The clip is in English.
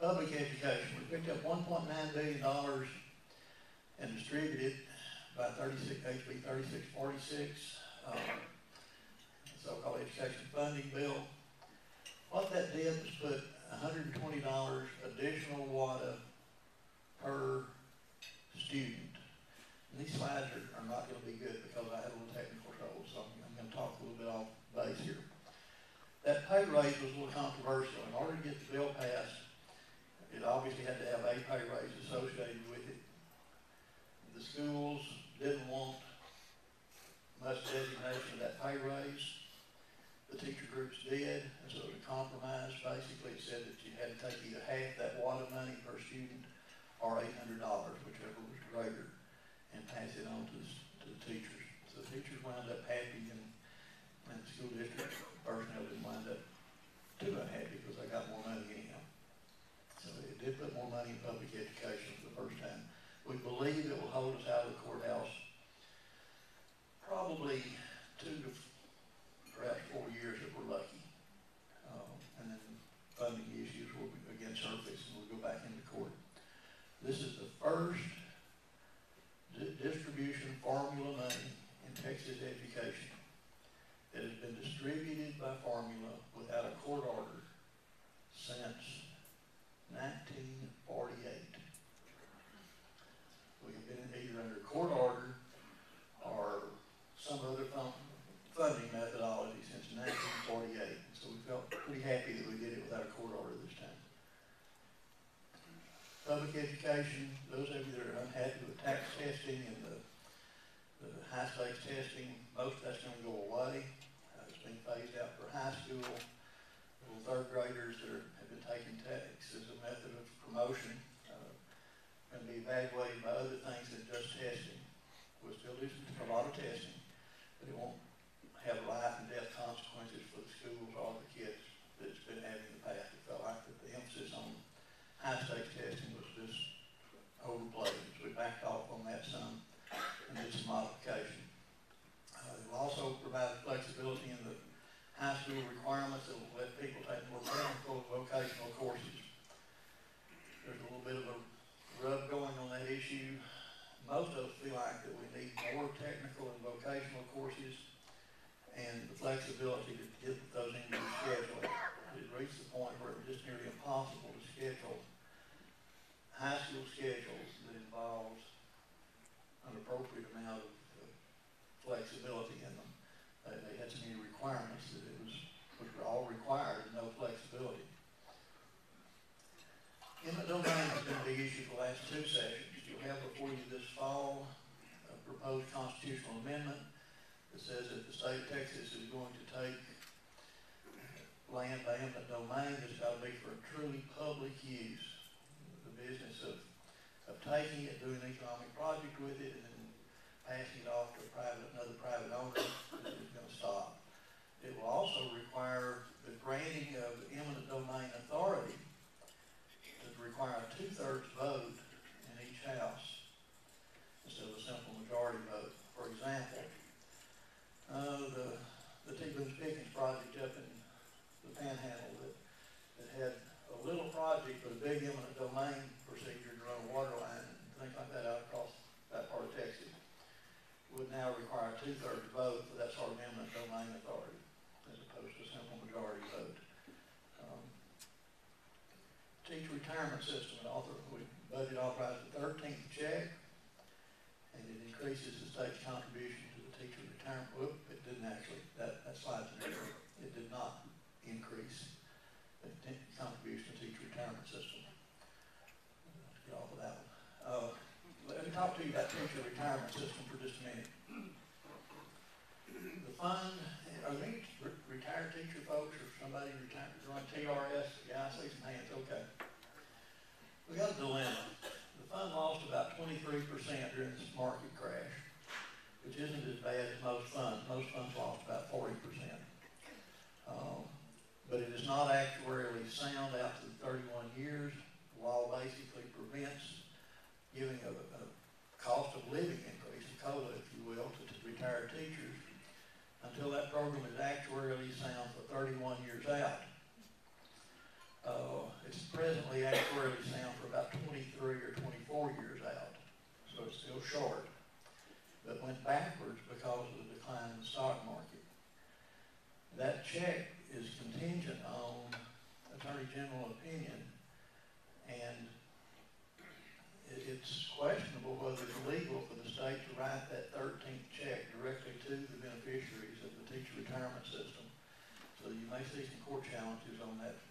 Public education, we picked up $1.9 billion and distributed by HB 3646, so-called education funding bill. What that did was put $120 additional WADA per student. And these slides are not going to be good because I had a little technical trouble, so I'm going to talk a little bit off base here. That pay raise was a little controversial. In order to get the bill passed, it obviously had to have a pay raise associated with it. The schools didn't want much designation of that pay raise. The teacher groups did, and so it was a compromise. Basically, it said that you had to take either half that WADA money per student or $800, whichever was greater, and pass it on to the teachers. So the teachers wound up happy, and the school district personnel didn't wind up too unhappy because they got more money anyhow. So it did put more money in public education for the first time. We believe it will hold us out of the courthouse probably 2 to perhaps 4 years if we're lucky. And then funding issues will again surface and we'll go back into court. This is the first distribution formula money in Texas education that has been distributed by formula without a court order since 1948. We have been either under court order or some other funding methodology since 1948. So we felt pretty happy that we did it without a court order this time. Public education, those of you that are unhappy with tax testing and the high stakes testing, most of that's going to go away. It's been phased out for high school. Little third graders that have been taking tax as a method of promotion going to be evaluated by other things than just testing. We'll still do a lot of testing, but it won't have life and death consequences for the schools or the kids that it's been having in the past. It felt like that the emphasis on high stakes testing was just overplayed. So we backed off on that some and did some modification. It will also provide flexibility in the high school requirements that will let people take more technical vocational courses. There's a little bit of a rub going on that issue. Most of us feel like that we need more technical and vocational courses and the flexibility to get those into the schedule. It reached the point where it was just nearly impossible to schedule high school schedules that involves an appropriate amount of flexibility in them. They had so many requirements that it was all required and no flexibility. Eminent domain has been a big issue for the last 2 sessions. You'll have before you this fall a proposed constitutional amendment that says that the state of Texas is going to take land by eminent domain that's got to be for truly public use. The business of taking it, doing an economic project with it, and then passing it off to another private owner is going to stop. It will also require the granting of eminent domain authority to require a 2/3 vote in each house instead of a simple majority vote. For example, the T. Boone's Pickens project up in the Panhandle that had a little project with a big eminent domain procedure to run a water line and things like that out across that part of Texas would now require a 2/3 vote for that sort of eminent domain authority as opposed to a simple majority vote. Teacher retirement system, we budget authorized the 13th check, and it increases the state's contribution to the teacher retirement. Whoop, it didn't actually, that slide's an error. It did not increase the contribution to the teacher retirement system. Let's get off of that one. Let me talk to you about teacher retirement system for just a minute. The fund, are there any retired teacher folks or somebody retired running TRS? Yeah, I see some hands, okay. We got a dilemma. The fund lost about 23% during this market crash, which isn't as bad as most funds. Most funds lost about 40%. But it is not actuarially sound out to the 31 years. The law basically prevents giving a cost of living increase, a COLA, if you will, to retired teachers until that program is actuarially sound for 31 years out. It's presently currently actuarially sound for about 23 or 24 years out, so it's still short, but went backwards because of the decline in the stock market. That check is contingent on Attorney General opinion, and it's questionable whether it's legal for the state to write that 13th check directly to the beneficiaries of the teacher retirement system. So you may see some court challenges on that